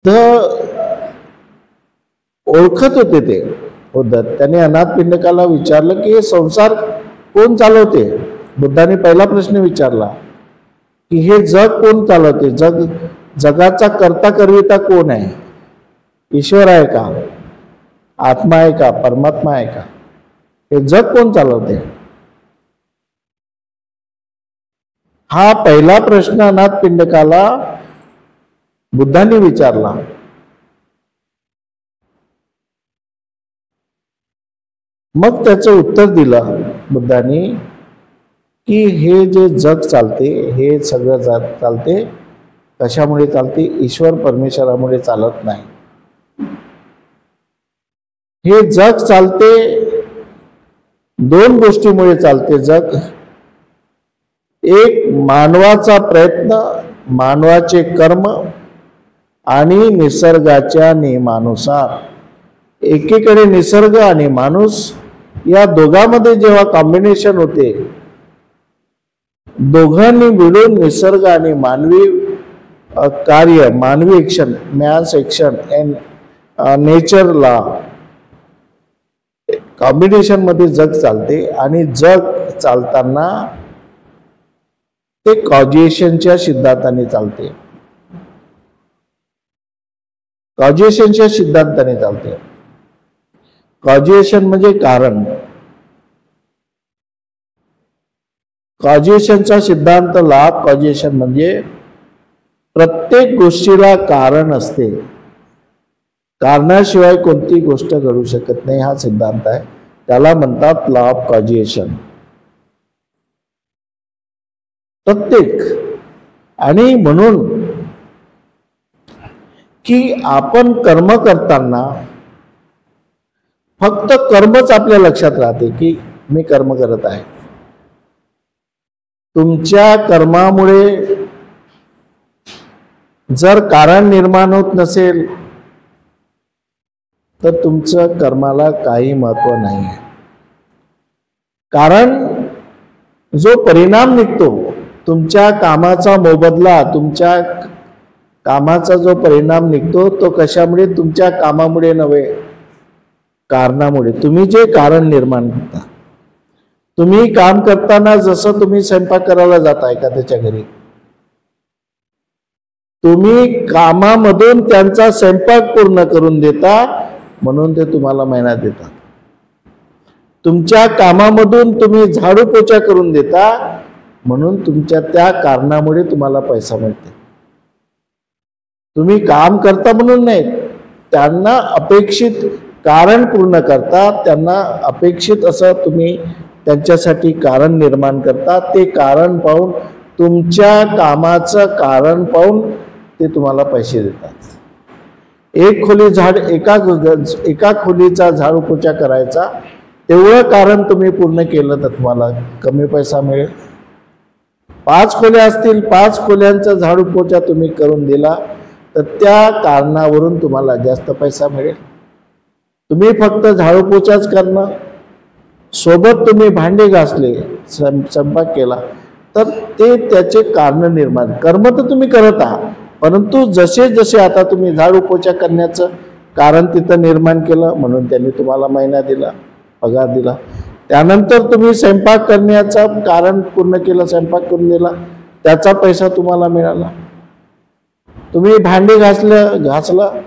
तर ओळखत होते ते उद्धत. त्याने अनाथपिंडकाला विचारलं की हे संसार कोण चालवते. बुद्धाने पहिला प्रश्न विचारला की हे जग कोण चालवते. जगाचा करता करविता कोण आहे. ईश्वर आहे का, आत्मा आहे का, परमात्मा आहे का, हे जग कोण चालवते. हा पहिला प्रश्न अनाथपिंडकाला बुद्धाने विचारला. मग त्याचं उत्तर दिलं बुद्धाने की हे जे जग चालते, हे सगळं चालते कशामुळे चालते. ईश्वर परमेश्वरामुळे चालत नाही. हे जग चालते दोन गोष्टीमुळे चालते. जग एक मानवाचा प्रयत्न, मानवाचे कर्म आणि निसर्गाच्या नियमानुसार. एकीकडे निसर्ग आणि माणूस या दोघांमध्ये जेव्हा कॉम्बिनेशन होते, दोघांनी मिळून निसर्ग आणि मानवी कार्य, मानवी action, man's action and nature law combination मध्ये जग चालते. आणि जग चालताना ते कॉजिएशनच्या सिद्धांताने चालते. कॉजिएशनच्या सिद्धांताने चालते. कॉजिएशन म्हणजे कारण. कॉजिएशनचा सिद्धांत लाभ कॉजिएशन म्हणजे प्रत्येक गोष्टीला कारण असते, कारणाशिवाय कोणती गोष्ट घडू शकत नाही. हा सिद्धांत आहे, त्याला म्हणतात लॉ ऑफ कॉजिएशन. प्रत्येक. आणि म्हणून की आपण कर्म करताना फक्त कर्मच आपल्या लक्षात राहते की मी कर्म करत आहे. तुमच्या कर्मामुळे जर कारण निर्माण होत नसेल तर तुमचं कर्माला काही महत्व नाही आहे. कारण जो परिणाम निघतो, तुमच्या कामाचा मोबदला, तुमच्या कामाचा जो परिणाम निघतो तो कशामुळे. तुमच्या कामामुळे नव्हे, कारणामुळे. तुम्ही जे कारण निर्माण करता. तुम्ही काम करताना जसं तुम्ही स्वयंपाक करायला जाताय का त्याच्या घरी, तुम्ही कामामधून त्यांचा स्वयंपाक पूर्ण करून देता म्हणून ते तुम्हाला महिना देतात. तुमच्या कामामधून तुम्ही झाडू पोछा करून देता म्हणून तुमच्या त्या कारणामुळे तुम्हाला पैसा मिळते. तुम्ही काम करता म्हणून नाही, त्यांना अपेक्षित कारण पूर्ण करता, त्यांना अपेक्षित असं तुम्ही त्यांच्यासाठी कारण निर्माण करता. ते कारण पाहून, तुमच्या कामाचं कारण पाहून ते तुम्हाला पैसे देतात. एक एका खोलीचा झाडू पोछा करायचा, तेवढं कारण तुम्ही पूर्ण केलं तर तुम्हाला कमी पैसा मिळेल. 5 खोल्या असतील, 5 खोल्यांचा झाडू पोछा तुम्ही करून दिला तर त्या कारणावरून तुम्हाला जास्त पैसा मिळेल. तुम्ही फक्त झाडू पोछाच करणं, सोबत तुम्ही भांडे घासले, स्वयंपाक केला तर ते त्याचे कारण निर्माण. कर्म तर तुम्ही करत आहात, परंतु जसे जसे आता तुम्ही झाडू पोछा करण्याचं कारण तिथं निर्माण केलं म्हणून त्यांनी तुम्हाला महिना दिला, पगार दिला. त्यानंतर तुम्ही स्वयंपाक करण्याचं कारण पूर्ण केलं, स्वयंपाक करून दिला, त्याचा पैसा तुम्हाला मिळाला. तुम्ही भांडे घासलं,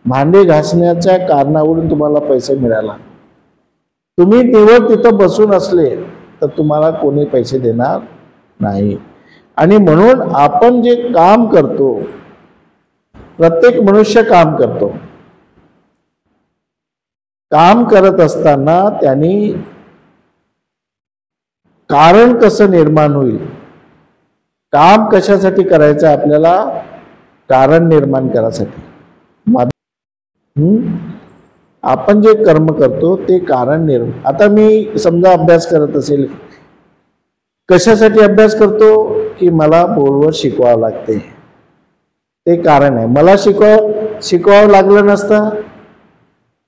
भांडे घासण्याच्या कारणावरून तुम्हाला पैसा मिळाला. तुम्ही निवड तिथं बसून असले तर तुम्हाला कोणी पैसे देणार नाही. आणि म्हणून आपण जे काम करतो, प्रत्येक मनुष्य काम करतो, काम करत असताना त्यांनी कारण कसं निर्माण होईल, काम कशासाठी करायचं आपल्याला, कारण निर्माण करायसाठी. आपण जे कर्म करतो ते कारण निर्माण. आता मी समजा अभ्यास करत असेल, कशासाठी अभ्यास करतो की मला बोर्डवर शिकवावं लागते, ते कारण आहे. मला शिकवावं लागलं नसतं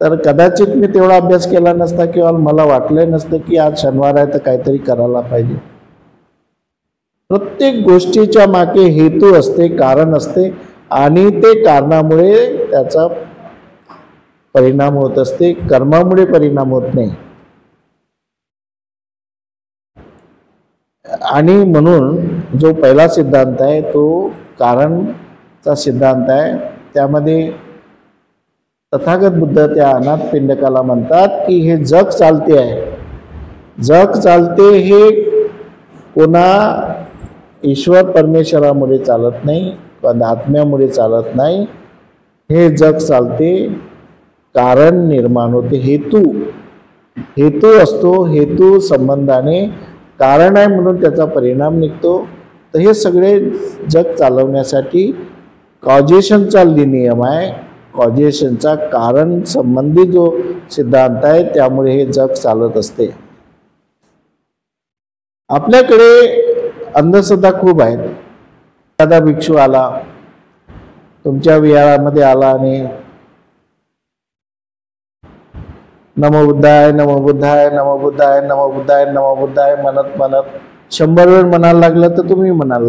तर कदाचित मी तेवढा अभ्यास केला नसता किंवा मला वाटलं नसतं की आज शनिवार आहे तर काहीतरी करायला पाहिजे. प्रत्येक गोष्टीच्या मागे हेतू असते, कारण असते, आणि ते कारणामुळे त्याचा परिणाम होत असते, कर्मामुळे परिणाम होत नाही. आणि म्हणून जो पहिला सिद्धांत आहे तो कारणचा सिद्धांत आहे. त्यामध्ये तथागत बुद्ध त्या अनाथ पिंडकाला म्हणतात की हे जग चालते आहे, जग चालते हे कोणा ईश्वर परमेश्वरामुळे चालत नाही किंवा आत्म्यामुळे चालत नाही. हे जग चालते कारण निर्माण होते, हेतू असतो, हेतू संबंधाने कारण आहे म्हणून त्याचा परिणाम निघतो. तर हे सगळे जग चालवण्यासाठी कॉजेशनचा नियम आहे, कॉजेशनचा कारण संबंधी जो सिद्धांत आहे त्यामुळे हे जग चालत असते. आपल्याकडे अंधश्रद्धा खूप आहेत. एखादा भिक्षू आला, तुमच्या विहारामध्ये आला आणि नमो बुद्धाय नमो बुद्धाय नमो बुद्धाय नमो बुद्धाय नमो बुद्धाय म्हणत म्हणत 100 वेळ म्हणायला लागलं तर तुम्ही म्हणायला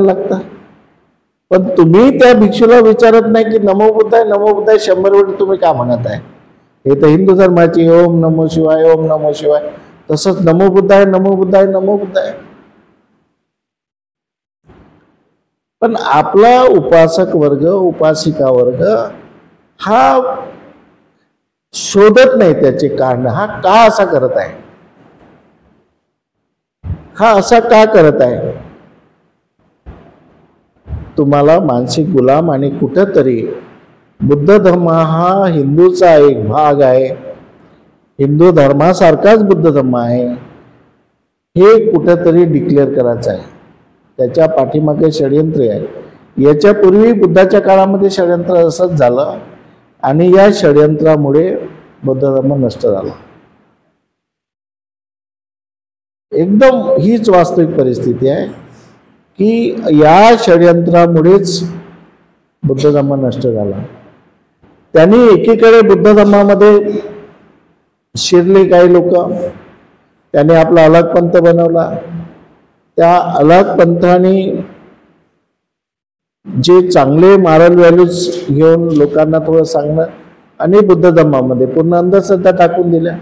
लागता, पण तुम्ही त्या भिक्षूला विचारत नाही की नमो बुद्धाय 100 वेळ तुम्ही का म्हणत आहे. हे तर हिंदू धर्माची ओम नमो शिवाय ओम नमो शिवाय, तसंच नमो बुद्धाय नमो बुद्धाय नमो बुद्धाय. पण आपला उपासक वर्ग, उपासिका वर्ग हा शोधत नाही त्याचे कारण. हा का असा करत आहे, हा असा का करत आहे. तुम्हाला मानसिक गुलाम आणि कुठंतरी बुद्ध धर्म हा हिंदूचा एक भाग आहे, हिंदू धर्मासारखाच बुद्ध धर्म आहे, हे कुठंतरी डिक्लेअर करायचं आहे. त्याच्या पाठीमागे षडयंत्र आहे. याच्यापूर्वी बुद्धाच्या काळामध्ये षडयंत्र असंच झालं आणि या षडयंत्रामुळे बौद्ध धर्म नष्ट झाला. एकदम हीच वास्तविक परिस्थिती आहे की या षडयंत्रामुळेच बुद्ध धर्म नष्ट झाला. त्यांनी एकीकडे बुद्ध धर्मामध्ये शिरले काही लोक, त्याने आपला अलग पंथ बनवला. त्या अलग पंथाने जे चांगले मॉरल व्हॅल्यूज घेऊन लोकांना थोडं सांगणं आणि बुद्ध धर्मामध्ये पूर्ण अंधश्रद्धा टाकून दिल्या.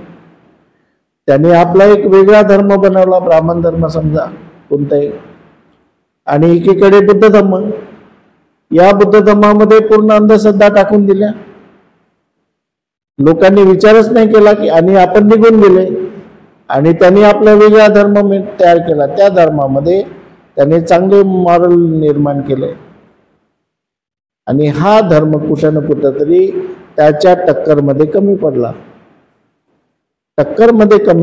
त्याने आपला एक वेगळा धर्म बनवला, ब्राह्मण धर्म समजा कोणताही, आणि एकीकडे बुद्ध धर्म, या बुद्ध धर्मामध्ये पूर्ण अंधश्रद्धा टाकून दिल्या. लोकांनी विचारच नाही केला की, आणि आपण निघून गेले. आणि त्यांनी आपला वेगळा धर्म तयार केला, त्या धर्मामध्ये त्याने चांगले मॉरल निर्माण केले. आणि हा धर्म कुठं ना कुठं तरी त्याच्या टक्करमध्ये कमी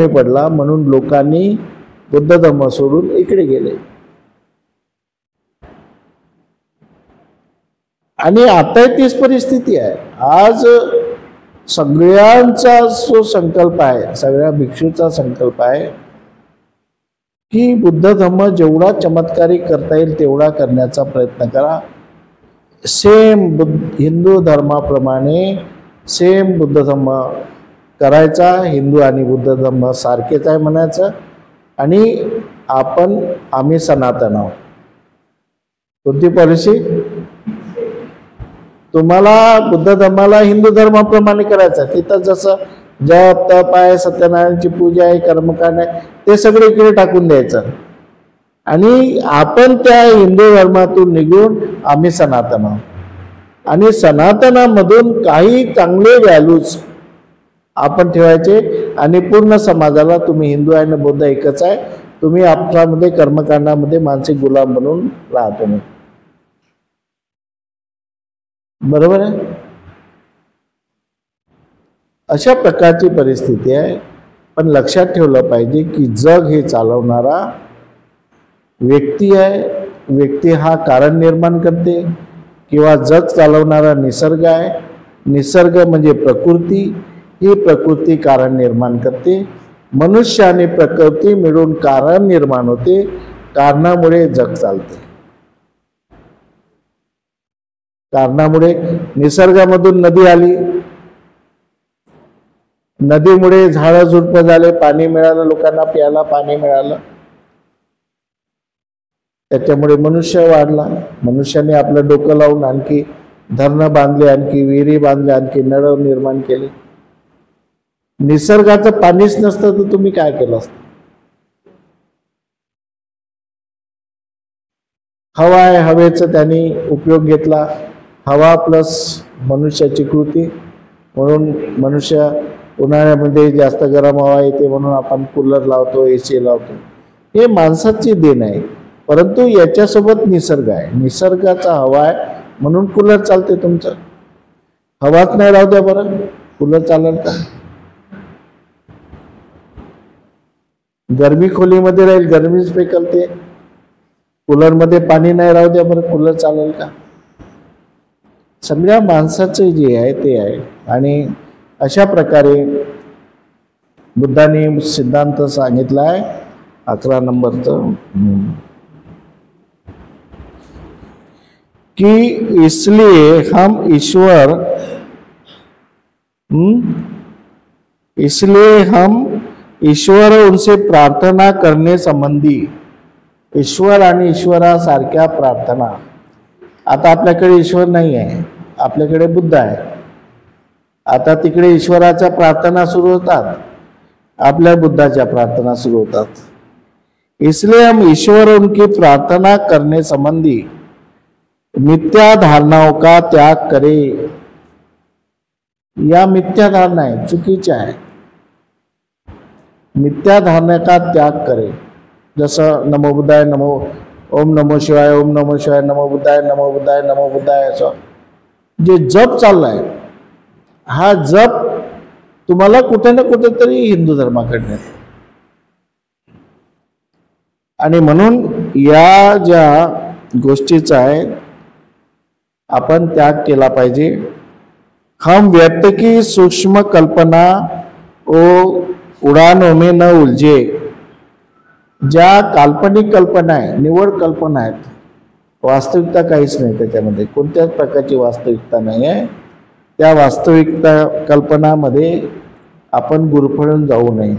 पडला, म्हणून लोकांनी बुद्ध धर्म सोडून इकडे गेले. आणि आता तीच परिस्थिती आहे. आज सगळ्यांचा जो संकल्प आहे, सगळ्या भिक्षूचा संकल्प आहे की बुद्ध धर्म जेवढा चमत्कारी करता येईल तेवढा करण्याचा प्रयत्न करा. सेम हिंदू धर्माप्रमाणे सेम बुद्ध धर्म करायचा, हिंदू आणि बुद्ध धर्म सारखेच आहे म्हणायचं, आणि आम्ही सनातन आहोत. कोणती पॉलिसी? तुम्हाला बुद्ध धर्माला हिंदू धर्माप्रमाणे करायचं, तिथं जसं जप तप आहे, सत्यनारायणची पूजा आहे, कर्मकांड आहे, ते सगळे इकडे टाकून द्यायचं. आणि आपण त्या हिंदू धर्मातून निघून आम्ही सनातन आहोत, आणि सनातनामधून काही चांगले व्हॅल्यूज आपण ठेवायचे, आणि पूर्ण समाजाला तुम्ही हिंदू आहे ना बौद्ध एकच आहे, तुम्ही आपल्यामध्ये कर्मकांडामध्ये मानसिक गुलाम बनून राहतो नाही. बरोबर आहे? अशा प्रकारची परिस्थिती आहे. पण लक्षात ठेवलं पाहिजे की जग हे चालवणारा व्यक्ती आहे. व्यक्ती हा कारण निर्माण करते, किंवा जग चालवणारा निसर्ग आहे. निसर्ग म्हणजे प्रकृती, ही प्रकृती कारण निर्माण करते. मनुष्य आणि प्रकृती मिळून कारण निर्माण होते, कारणामुळे जग चालते. कारणामुळे निसर्गामधून नदी आली, नदीमुळे झाडं झुडपं झाले, पाणी मिळालं, लोकांना प्यायला पाणी मिळालं. त्याच्यामुळे मनुष्य वाढला, मनुष्याने आपलं डोकं लावून आणखी धरणं बांधले, आणखी विहिरी बांधले, आणखी नळ निर्माण केले. निसर्गाचं पाणीच नसतं तर तुम्ही काय केलं असतं? हवा आहे, हवेचा त्यांनी उपयोग घेतला. हवा प्लस मनुष्याची कृती, म्हणून मनुष्य उन्हाळ्यामध्ये जास्त गरम हवा येते म्हणून आपण कूलर लावतो, AC लावतो. हे माणसाची देण आहे, परंतु याच्यासोबत निसर्ग आहे. निसर्गाचा हवा आहे म्हणून कूलर चालते तुमचं. हवाच नाही राहू द्या बरं, कूलर चालेल का? गरमी खोलीमध्ये राहील, गरमीच पेकलते. कूलरमध्ये पाणी नाही राहू द्या बरं, कूलर चालेल का? सगळ्या माणसाचे जे आहे ते आहे. आणि अशा प्रकारे बुद्धाने सिद्धांत सांगितला आहे 11 नंबरचं, कि इसलिए हम ईश्वर उनसे प्रार्थना करने संबंधी, ईश्वर आणि ईश्वरासारख्या प्रार्थना. आता आपल्याकडे ईश्वर नाही आहे, आपल्याकडे बुद्ध आहे. आता तिकडे ईश्वराच्या प्रार्थना सुरू होतात, आपल्या बुद्धाच्या प्रार्थना सुरू होतात. इसलिए हम ईश्वर उनकी प्रार्थना करने संबंधी मिथ्या धारणाओं का त्याग करे. या मिथ्या धारणा आहे, चुकीच्या आहे. मिथ्या धारणा का त्याग करे. जसं नमो बुद्धाय, नमो ओम नमो शिवाय, ओम नमो शिवाय, नमो बुद्धाय, नमो बुद्धाय, नमो बुद्धाय, असं जे जप चाललाय, हा जप तुम्हाला कुठे ना कुठेतरी हिंदू धर्माकडे. आणि म्हणून या ज्या गोष्टीचा आहे आपण त्याग केला पाहिजे. हम व्यक्त की सूक्ष्म कल्पना ओ उडानों में न उलझे. ज्या काल्पनिक कल्पना आहे, निवड कल्पना आहेत, वास्तविकता काहीच नाही त्याच्यामध्ये, कोणत्याच प्रकारची वास्तविकता नाही आहे. त्या वास्तविकता कल्पनामध्ये आपण गुरफळून जाऊ नये.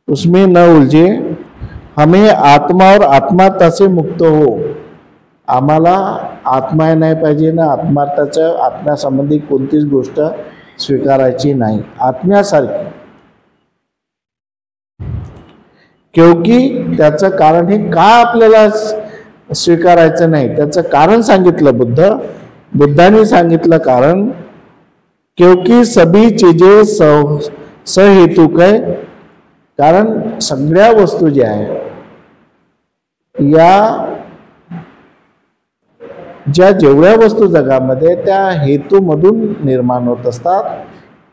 उसमें न उलझे. हमें आत्मा और आत्मार्था से मुक्त हो. आम्हाला आत्मा नाही पाहिजे ना आत्मार्थाच्या, आत्म्यासंबंधी कोणतीच गोष्ट स्वीकारायची नाही, आत्म्यासारखी. क्योंकि त्याचं कारण हे का आपल्याला स्वीकारायचं नाही, त्याचं कारण सांगितलं बुद्धाने सांगितलं कारण. क्योंकि सभी चीजें सहेतुक है. कारण सगळ्या वस्तू ज्या आहे या जेवढ्या वस्तू जगामध्ये त्या हेतूमधून निर्माण होत असतात,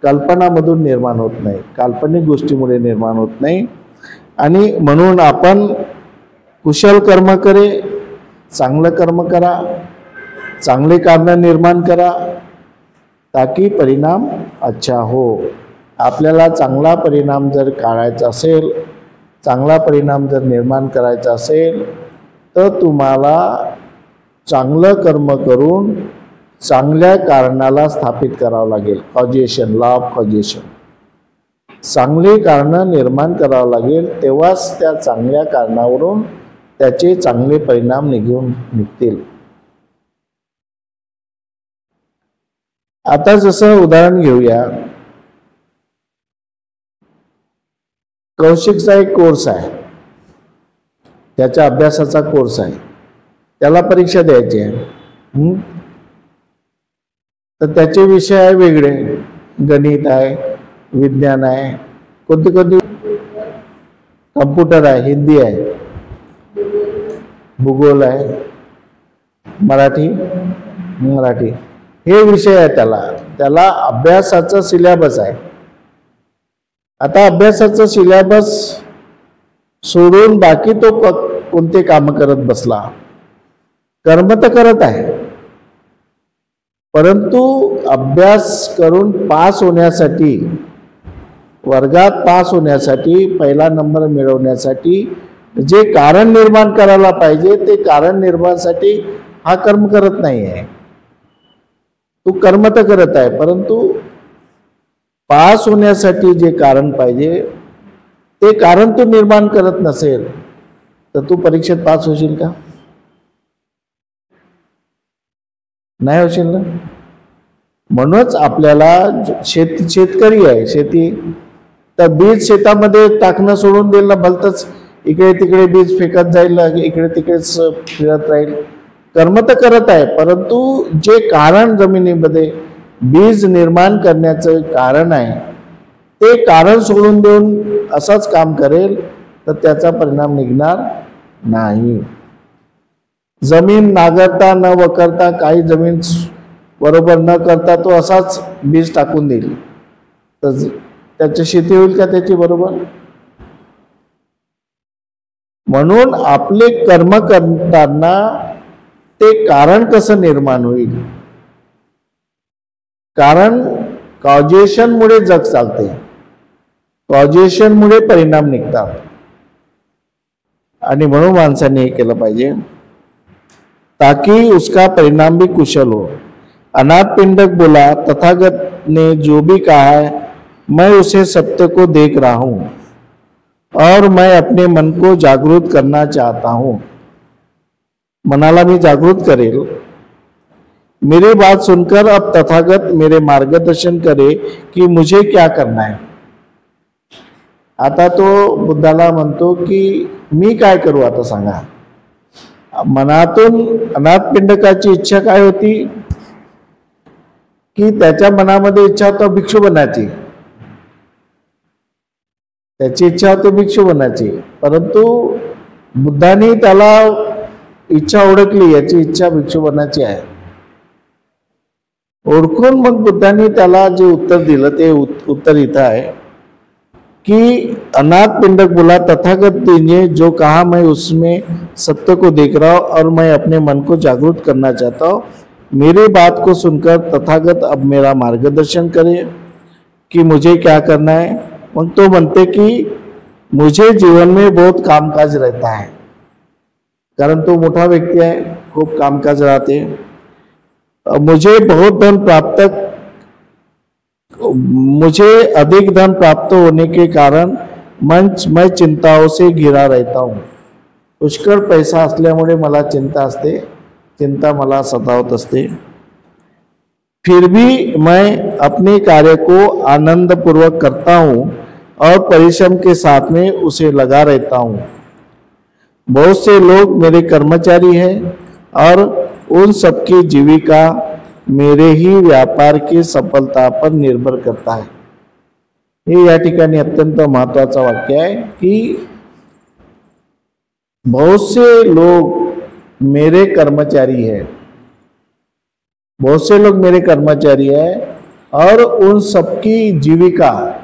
कल्पनामधून निर्माण होत नाही, काल्पनिक गोष्टीमुळे निर्माण होत नाही. आणि म्हणून आपण कुशल कर्म करे, चांगलं कर्म करा, चांगले कारण निर्माण करा, ताकी परिणाम अच्छा हो. आपल्याला चांगला परिणाम जर काढायचा असेल, चांगला परिणाम जर निर्माण करायचा असेल, तर तुम्हाला चांगलं कर्म करून चांगल्या कारणाला स्थापित करावं लागेल. Causation, law of causation. चांगली कारणं निर्माण करावं लागेल, तेव्हाच त्या चांगल्या कारणावरून त्याचे चांगले परिणाम निघतील. आता जसं उदाहरण घेऊया, कौशिकचा एक कोर्स आहे, त्याच्या अभ्यासाचा कोर्स आहे, त्याला परीक्षा द्यायची आहे. तर त्याचे विषय आहे वेगळे, गणित आहे, विज्ञान आहे, कोणती कम्प्युटर आहे, हिंदी आहे, भूगोल आहे, मराठी हे विषय आहे. त्याला अभ्यासाचा सिलेबस आहे. आता अभ्यासाचा सिलेबस सोडून बाकी तो कोणते काम करत बसला. कर्म तर करत आहे, परंतु अभ्यास करून पास होण्यासाठी, वर्गात पास होण्यासाठी, पहिला नंबर मिळवण्यासाठी जे कारण निर्माण करायला पाहिजे ते कारण निर्माणासाठी हा कर्म करत नाही आहे. तू कर्म तर करत आहे, परंतु पास होण्यासाठी जे कारण पाहिजे ते कारण तू निर्माण करत नसेल तर तू परीक्षेत पास होशील का? नाही होशील ना. म्हणूनच आपल्याला शेतकरी आहे, शेती तर बीज शेतामध्ये टाकणं सोडून देईल ना, भलतंच इकडे तिकडे बीज फेकत जाईल, इकडे तिकडेच फिरत राहील. कर्म तर करत आहे, परंतु जे कारण जमिनीमध्ये बीज निर्माण करण्याचं कारण आहे ते कारण सोडून देऊन असंच काम करेल तर त्याचा परिणाम निघणार नाही. जमीन नांगरता न वखरता, काही जमीन बरोबर न करता तो असाच बीज टाकून देईल तर त्याची शेती होईल का त्याची बरोबर? म्हणून आपले कर्म करताना ते कारण कसं निर्माण होईल? कारण कॉजेशन मुळे जग चालते, कॉजेशन मुळे परिणाम निघतात. आणि म्हणून माणसाने हे केलं पाहिजे ताकि उसका परिणाम भी कुशल हो. अनाथ पिंडक बोला, तथागत ने जो भी कहा है मैं उसे सत्य को देख रहा हूं और मैं अपने मन को जागृत करना चाहता हूं. मनाला मी जागृत करेल. मेरी बात सुनकर अब तथागत मेरे मार्गदर्शन करे कि मुझे क्या करना है. आता तो बुद्धाला म्हणतो की मी काय करू आता सांगा. मनातून अनाथ पिंडकाची इच्छा काय होती की त्याच्या मनामध्ये इच्छा होती भिक्षू बनायची, त्याची इच्छा होती भिक्षू बनायची. परंतु बुद्धाने त्याला इच्छा ओळखली, याची इच्छा भिक्षू बनायची आहे. ओळखून मग बुद्धाने त्याला जे उत्तर दिलं ते उत्तर इथं आहे कि अनाथ पिंडक बोला, तथागत ने जो कहा मैं उसमें सत्य को देख रहा हूं और मैं अपने मन को जागृत करना चाहता हूं. मेरी बात को सुनकर तथागत अब मेरा मार्गदर्शन करे कि मुझे क्या करना है. मग तो म्हणते कि मुझे जीवन में बहुत कामकाज रहता है, कारण तो मोठा व्यक्ती आहे, खूप कामकाज राहते. मुझे अधिक धन प्राप्त होने के कारण मैं चिंताओं से घिरा रहता हूँ. पुष्कळ पैसा असल्यामुळे मला चिंता असते, चिंता मला सतावत असते. फिर भी मैं अपने कार्य को आनंद पूर्वक करता हूँ और परिश्रम के साथ में उसे लगा रहता हूँ. बहुत से लोग मेरे कर्मचारी हैं और उन सबकी जीविका मेरे ही व्यापार की सफलता पर निर्भर करता है. हे या ठिकाणी अत्यंत महत्वाचं वाक्य आहे की बहुत से लोग मेरे कर्मचारी हैं, बहुत से लोग मेरे कर्मचारी हैं और उन सबकी जीविका,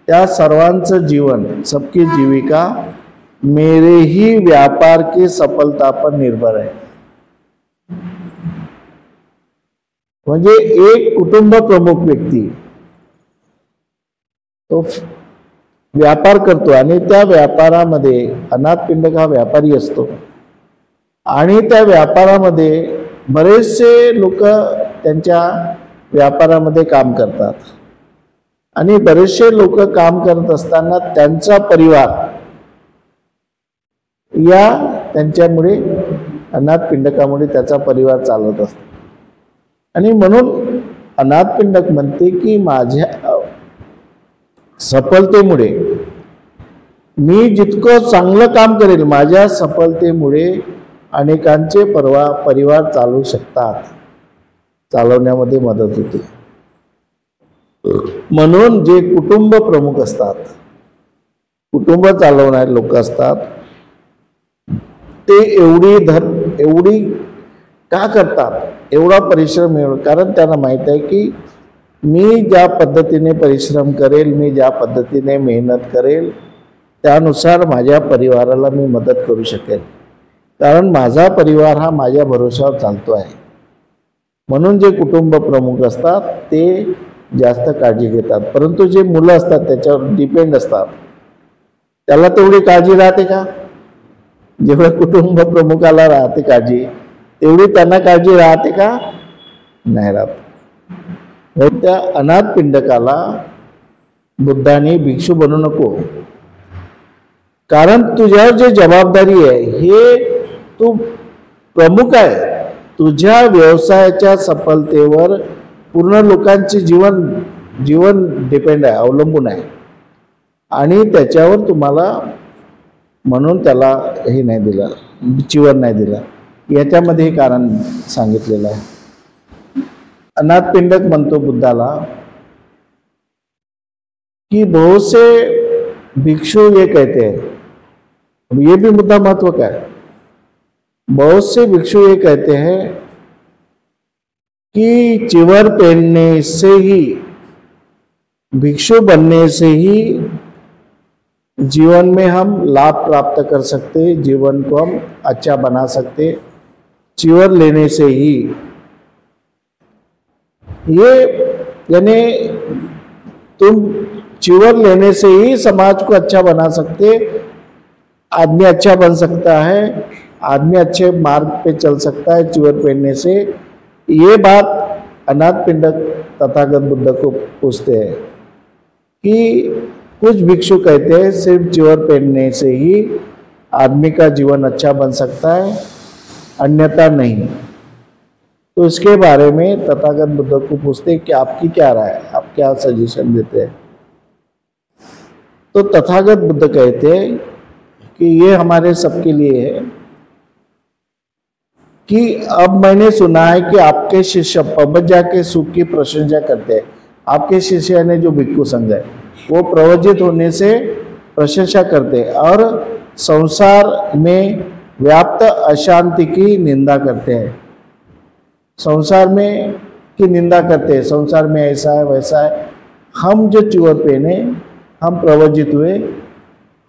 त्या सर्वांचं जीवन, सबकी जीविका मेरे ही व्यापार की सफलता पर निर्भर आहे. म्हणजे एक कुटुंब प्रमुख व्यक्ती तो व्यापार करतो आणि त्या व्यापारामध्ये अनाथ पिंडक हा व्यापारी असतो आणि त्या व्यापारामध्ये बरेचसे लोक त्यांच्या व्यापारामध्ये काम करतात आणि बरेचसे लोक काम करत असताना त्यांचा परिवार या त्यांच्यामुळे अनाथ पिंडकामुळे त्याचा परिवार चालत असतो. आणि म्हणून अनाथ पिंडक म्हणते की माझ्या सफलतेमुळे मी जितकं चांगलं काम करेल, माझ्या सफलतेमुळे अनेकांचे परिवार चालू शकतात, चालवण्यामध्ये मदत होते. म्हणून जे कुटुंब प्रमुख असतात, कुटुंब चालवणारे लोक असतात, ते एवढी का करतात, एवढा परिश्रम, कारण त्यांना माहित आहे की मी ज्या पद्धतीने परिश्रम करेल, मी ज्या पद्धतीने मेहनत करेल त्यानुसार माझ्या परिवाराला मी मदत करू शकेल, कारण माझा परिवार हा माझ्या भरोशावर चालतो आहे. म्हणून जे कुटुंब प्रमुख असतात ते जास्त काळजी घेतात. परंतु जे मुलं असतात त्याच्यावर डिपेंड असतात, त्याला तेवढी काळजी राहते का? जेवढं कुटुंब प्रमुखाला राहते काळजी, तेवढी त्यांना काळजी राहते का? नाही राहत. त्या अनाथ पिंडकाला बुद्धाने भिक्षू बनू नको, कारण तुझ्यावर जे जबाबदारी आहे, हे तू प्रमुख आहे, तुझ्या व्यवसायाच्या सफलतेवर पूर्ण लोकांचे जीवन डिपेंड आहे, अवलंबून आहे, आणि त्याच्यावर तुम्हाला म्हणून त्याला हे नाही दिलं, चिवर नाही दिलं. याच्यामध्ये हे कारण सांगितलेलं आहे. अनाथपिंडक म्हणतो बुद्धाला कि बहुत से भिक्षु ये कहते हैं, ये भी मुद्दा महत्व का है, बहुत से भिक्षु ये कहते हैं कि चिवर पहनने से ही, भिक्षु बनने से ही जीवन में हम लाभ प्राप्त कर सकते, जीवन को हम अच्छा बना सकते, चिवर लेने से ही. ये यानी तुम चिवर लेने से ही समाज को अच्छा बना सकते, आदमी अच्छा बन सकता है, आदमी अच्छे मार्ग पे चल सकता है चिवर पहनने से. ये बात अनाथपिंडक तथागत बुद्ध को पूछते हैं कि कुछ भिक्षु कहते हैं सिर्फ चिवर पहनने से ही आदमी का जीवन अच्छा बन सकता है, अन्यथा नहीं. तो इसके बारे में तथागत बुद्ध को पूछते हैं कि आपकी क्या राय है, आप क्या सजेशन देते हैं. तो तथागत बुद्ध कहते हैं कि ये हमारे सबके लिए है कि अब मैंने सुना है कि आपके शिष्य प्रवज्जा के सुख की प्रशंसा करते हैं. आपके शिष्य ने जो भिक्षु संघ है वो प्रवज्जित होने से प्रशंसा करते हैं और संसार में व्याप्त अशांति की निंदा करते हैं. संसार में की निंदा करते हैं, संसार में ऐसा है वैसा है. हम जो चिवर पहने, हम प्रवज्जित हुए,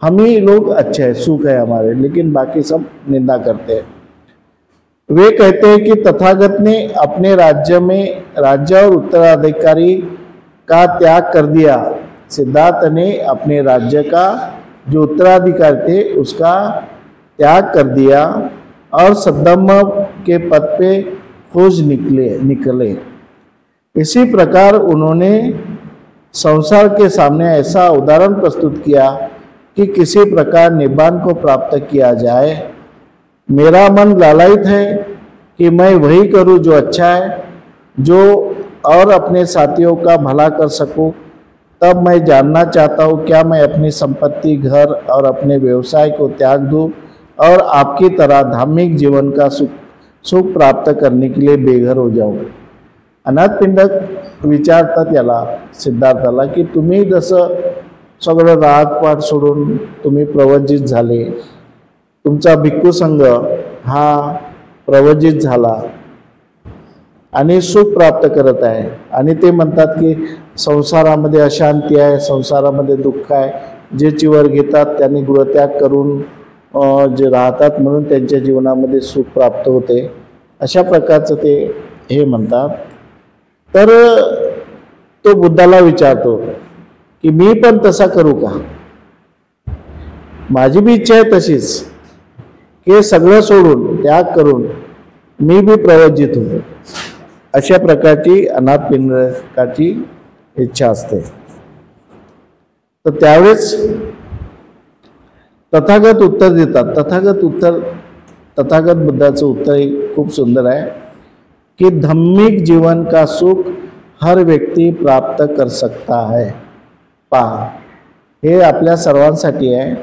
हम ही लोग अच्छे हैं, सुख है हमारे, लेकिन बाकी सब निंदा करते हैं. वे कहते हैं कि तथागत ने अपने राज्य और उत्तराधिकारी का त्याग कर दिया. सिद्धार्थ ने अपने राज्य का जो उत्तराधिकारी थे उसका त्याग कर दिया और सद्धम्म के पद पे खोज निकले. इसी प्रकार उन्होंने संसार के सामने ऐसा उदाहरण प्रस्तुत किया कि किसी प्रकार निब्बान को प्राप्त किया जाए. मेरा मन लालायित है कि मैं वही करूं जो अच्छा है, जो और अपने साथियों का भला कर सकूं. तब मैं जानना चाहता हूं क्या मैं अपनी संपत्ति, घर और अपने व्यवसाय को त्याग दूं और आपकी तरह धार्मिक जीवन का सुख प्राप्त करने के लिए बेघर हो जाऊं. अनाथपिंडक विचारतात याला, सिद्धार्थाला, की तुम्ही जसं सगळं राहतपाट सोडून तुम्ही प्रवज्जित झाले, तुमचा भिक्खू संघ हा प्रवज्जित झाला आणि सुख प्राप्त करत आहे, आणि ते म्हणतात की संसारामध्ये अशांती आहे, संसारामध्ये दुःख आहे, जे चिवर घेतात त्यांनी गृहत्याग करून जे राहतात म्हणून त्यांच्या जीवनामध्ये सुख प्राप्त होते, अशा प्रकारचं ते हे म्हणतात. तर तो बुद्धाला विचारतो की मी पण तसा करू का, माझी भी इच्छा आहे तशीच की सगळं सोडून त्याग करून मी भी प्रवज्जित होतो. अशा प्रकारची अनाथपिंडकाची इच्छा असते. तर त्यावेळेस तथागत उत्तर देतात. तथागत बुद्धाचं उत्तर खूप सुंदर आहे कि धार्मिक जीवन का सुख हर व्यक्ती प्राप्त कर सकता है. पहा, हे आपल्या सर्वांसाठी आहे.